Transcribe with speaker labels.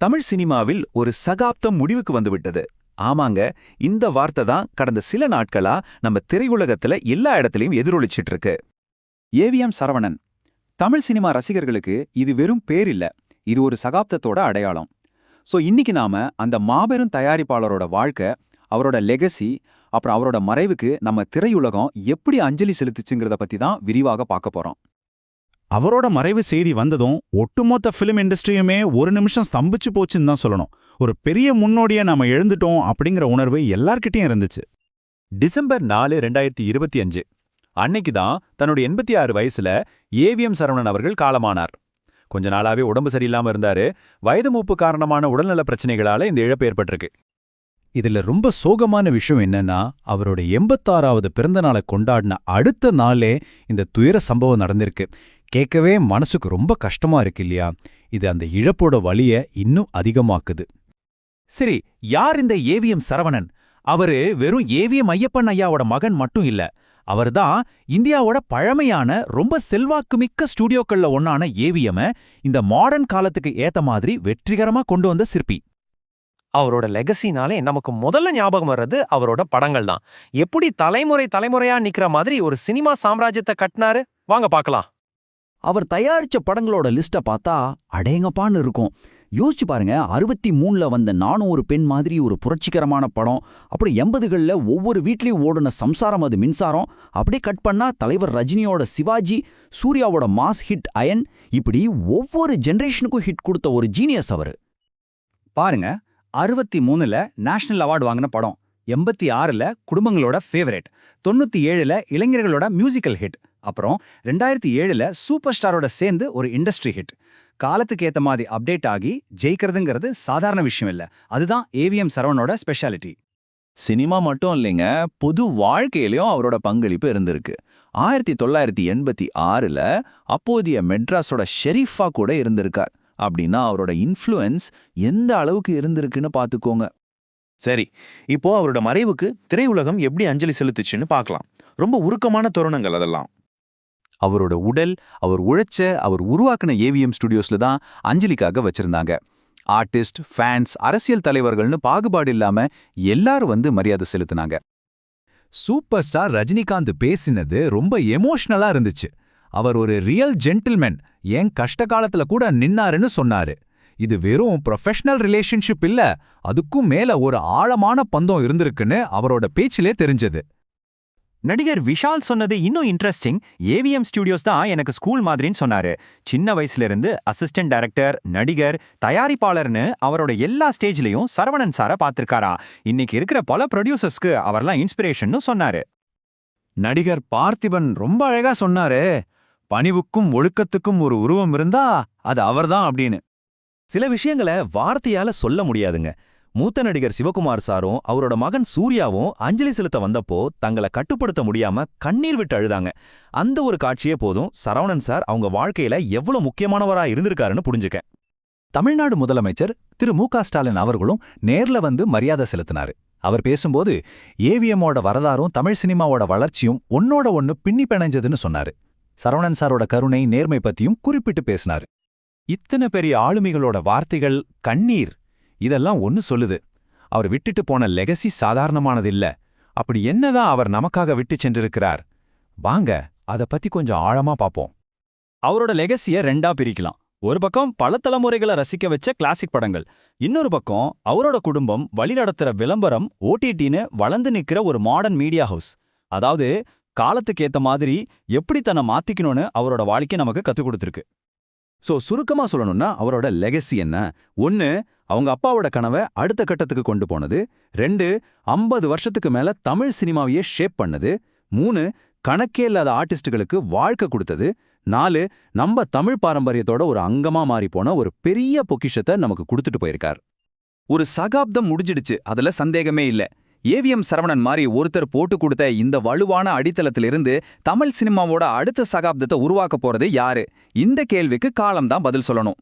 Speaker 1: தமிழ் சினிமாவில் ஒரு சகாப்தம் முடிவுக்கு வந்துவிட்டது. ஆமாங்க, இந்த வார்த்தை தான் கடந்த சில நாட்களா நம்ம திரையுலகத்துல எல்லா இடத்துலயும் எதிரொலிச்சிட்டு இருக்கு. ஏவிஎம் சரவணன். தமிழ் சினிமா ரசிகர்களுக்கு இது வெறும் பேர் இல்ல, இது ஒரு சகாப்தத்தோட அடையாளம். இன்னைக்கு நாம அந்த மாபெரும் தயாரிப்பாளரோட வாழ்க்கை, அவரோட லெகசி, அப்புறம் அவரோட மறைவுக்கு நம்ம திரையுலகம் எப்படி அஞ்சலி செலுத்துச்சுங்கிறத பத்தி தான் விரிவாக பார்க்க போறோம்.
Speaker 2: அவரோட மறைவு செய்தி வந்ததும் ஒட்டுமொத்த ஃபிலிம் இண்டஸ்ட்ரியுமே ஒரு நிமிஷம் ஸ்தம்பிச்சு போச்சுன்னு தான் சொல்லணும். ஒரு பெரிய முன்னோடியை நாம எழுந்துட்டோம் அப்படிங்கிற உணர்வு எல்லார்கிட்டயும் இருந்துச்சு.
Speaker 1: டிசம்பர் 4, 2025 அன்னைக்கு தான் தன்னுடைய 86 வயசுல ஏவிஎம் சரவணன் அவர்கள் காலமானார். கொஞ்ச நாளாவே உடம்பு சரியில்லாம இருந்தாரு. வயது மூப்பு காரணமான உடல்நல பிரச்சனைகளால இந்த இழப்பு ஏற்பட்டிருக்கு.
Speaker 2: இதுல ரொம்ப சோகமான விஷயம் என்னன்னா, அவரோட 86வது பிறந்த நாளை கொண்டாடின அடுத்த நாளே இந்த துயர சம்பவம் நடந்திருக்கு. கேட்கவே மனசுக்கு ரொம்ப கஷ்டமா இருக்கு இல்லையா? இது அந்த இழப்போட வலிய இன்னும் அதிகமாக்குது.
Speaker 1: சரி, யார் இந்த ஏவிஎம் சரவணன்? அவரு வெறும் ஏவிஎம் ஐயப்பன் ஐயாவோட மகன் மட்டும் இல்ல. அவர்தான் இந்தியாவோட பழமையான ரொம்ப செல்வாக்குமிக்க ஸ்டூடியோக்கள்ல ஒன்னான ஏவிஎம் இந்த மாடர்ன் காலத்துக்கு ஏத்த மாதிரி வெற்றிகரமா கொண்டு வந்த சிற்பி.
Speaker 3: அவரோட லெகசினாலே நமக்கு முதல்ல ஞாபகம் வர்றது அவரோட படங்கள் தான். எப்படி தலைமுறையா நிக்கிற மாதிரி ஒரு சினிமா சாம்ராஜ்யத்தை கட்டினாரு, வாங்க பார்க்கலாம்.
Speaker 4: அவர் தயாரிச்ச படங்களோட லிஸ்ட பார்த்தா அடேங்கப்பான்னு இருக்கும். யோசிச்சு பாருங்க, 63ல வந்த நானும் ஒரு பெண் மாதிரி ஒரு புரட்சிகரமான படம். அப்புறம் 80களில் ஒவ்வொரு வீட்லயும் ஓடுன சம்சாரம் அது மின்சாரம். அப்படியே கட் பண்ணா தலைவர் ரஜினியோட சிவாஜி, சூர்யாவோட மாஸ் ஹிட் அயன். இப்படி ஒவ்வொரு ஜெனரேஷனுக்கும் ஹிட் கொடுத்த ஒரு ஜீனியஸ் அவரு.
Speaker 1: பாருங்க, 63ல நேஷனல் அவார்டு வாங்கின படம், 86ல குடும்பங்களோட ஃபேவரேட், 97ல இளைஞர்களோட மியூசிக்கல் ஹிட், அப்புறம் 2007ல சூப்பர் ஸ்டாரோட சேர்ந்து ஒரு இண்டஸ்ட்ரி ஹிட். காலத்துக்கு ஏத்த மாதிரி அப்டேட் ஆகி ஜெயிக்கிறதுங்கிறது சாதாரண விஷயம் இல்ல. அதுதான் ஏவிஎம் சரவணனோட ஸ்பெஷாலிட்டி.
Speaker 5: சினிமா மட்டும் இல்லைங்க, பொது வாழ்க்கையிலையும் அவரோட பங்களிப்பு இருந்திருக்கு. 1986ல அப்போதைய மெட்ராஸோட ஷெரீஃபா கூட இருந்திருக்கார். அப்படின்னா அவரோட இன்ஃப்ளூயன்ஸ் எந்த அளவுக்கு இருந்திருக்குன்னு பார்த்துக்கோங்க.
Speaker 6: சரி, இப்போ அவரோட மறைவுக்கு திரையுலகம் எப்படி அஞ்சலி செலுத்துச்சுன்னு பார்க்கலாம். ரொம்ப உருக்கமான தருணங்கள் அதெல்லாம்.
Speaker 1: அவரோட உடல், அவர் உழைச்ச, அவர் உருவாக்கின ஏவிஎம் ஸ்டுடியோஸ்ல தான் அஞ்சலிக்காக வச்சிருந்தாங்க. ஆர்டிஸ்ட், ஃபேன்ஸ், அரசியல் தலைவர்கள்னு பாகுபாடு இல்லாம எல்லாரும் வந்து மரியாதை செலுத்தினாங்க. சூப்பர் ஸ்டார் ரஜினிகாந்த் பேசினது ரொம்ப எமோஷனலா இருந்துச்சு. அவர் ஒரு ரியல் ஜென்டில்மேன், ஏன் கஷ்ட காலத்துல கூட நின்னாருன்னு சொன்னாரு. இது வெறும் ப்ரொஃபஷனல் ரிலேஷன்ஷிப் இல்ல, அதுக்கும் மேல ஒரு ஆழமான பந்தம் இருந்திருக்குன்னு அவரோட பேச்சிலே தெரிஞ்சது.
Speaker 3: நடிகர் விஷால் சொன்னது இன்னும் இன்ட்ரெஸ்டிங். ஏவிஎம் ஸ்டுடியோஸ் தான் எனக்கு ஸ்கூல் மாதிரின்னு சொன்னாரு. சின்ன வயசுல இருந்து அசிஸ்டன்ட் டைரக்டர், நடிகர், தயாரிப்பாளர்னு அவரோட எல்லா ஸ்டேஜ்லயும் சரவணன் சாரை பார்த்திருக்காரா. இன்னைக்கு இருக்கிற பல ப்ரொடியூசர்ஸ்க்கு அவர்லாம் இன்ஸ்பிரேஷன்னு சொன்னாரு.
Speaker 1: நடிகர் பார்த்திபன் ரொம்ப அழகா சொன்னாரு, பணிவுக்கும் ஒழுக்கத்துக்கும் ஒரு உருவம் இருந்தா அது அவர்தான் அப்படின்னு.
Speaker 3: சில விஷயங்களை வார்த்தையால சொல்ல முடியாதுங்க. மூத்த நடிகர் சிவகுமார் சாரும் அவரோட மகன் சூர்யாவும் அஞ்சலி செலுத்த வந்தப்போ தங்களை கட்டுப்படுத்த முடியாம கண்ணீர் விட்டு அழுதாங்க. அந்த ஒரு காட்சியே போதும் சரவணன் சார் அவங்க வாழ்க்கையில எவ்வளவு முக்கியமானவரா இருந்திருக்காருன்னு புரிஞ்சுக்க.
Speaker 1: தமிழ்நாடு முதலமைச்சர் திரு மு.க. ஸ்டாலின் அவர்களும் நேர்ல வந்து மரியாதை செலுத்தினாரு. அவர் பேசும்போது ஏவிஎம்மோட வரலாறும் தமிழ் சினிமாவோட வளர்ச்சியும் ஒன்னோட ஒன்னு பின்னி பிணைஞ்சதுன்னு சொன்னாரு. சரவணன் சாரோட கருணை, நேர்மை பத்தியும் குறிப்பிட்டு பேசினாரு. இத்தனை பெரிய ஆளுமைகளோட வார்த்தைகள், கண்ணீர், இதெல்லாம் ஒன்னு சொல்லுது. அவர் விட்டுட்டு போன லெகசி சாதாரணமானதில்ல. அப்படி என்னதான் அவர் நமக்காக விட்டு சென்றிருக்கிறார்? வாங்க அத பத்தி கொஞ்சம் ஆழமா பாப்போம். அவரோட லெகசிய 2ஆ பிரிக்கலாம். ஒரு பக்கம் பல தலைமுறைகளை ரசிக்க வச்ச கிளாசிக் படங்கள், இன்னொரு பக்கம் அவரோட குடும்பம் வழிநடத்துற விளம்பரம், ஓடிடின்னு வளர்ந்து நிக்கிற ஒரு மாடர்ன் மீடியா ஹவுஸ். அதாவது காலத்துக்கு ஏத்த மாதிரி எப்படி தன்னை மாத்திக்கணும்னு அவரோட வாழ்க்கை நமக்கு கத்துக் கொடுத்துருக்கு. சுருக்கமா சொல்லணும்னா அவரோட லெகசி என்ன? 1, அவங்க அப்பாவோட கனவை அடுத்த கட்டத்துக்கு கொண்டு போனது. 2, 50 வருஷத்துக்கு மேல தமிழ் சினிமாவையே ஷேப் பண்ணது. 3, கணக்கே இல்லாத ஆர்டிஸ்டுகளுக்கு வாழ்க்கை கொடுத்தது. 4, நம்ம தமிழ் பாரம்பரியத்தோட ஒரு அங்கமா மாறிப்போன ஒரு பெரிய பொக்கிஷத்தை நமக்கு கொடுத்துட்டு போயிருக்கார். ஒரு சகாப்தம் முடிஞ்சிடுச்சு, அதுல சந்தேகமே இல்ல. ஏவிஎம் சரவணன் மாதிரி ஒருத்தர் போட்டு கொடுத்த இந்த வலுவான அடித்தளத்திலிருந்து தமிழ் சினிமாவோட அடுத்த சகாப்தத்தை உருவாக்க போறது யாரு? இந்த கேள்விக்கு காலம்தான் பதில் சொல்லணும்.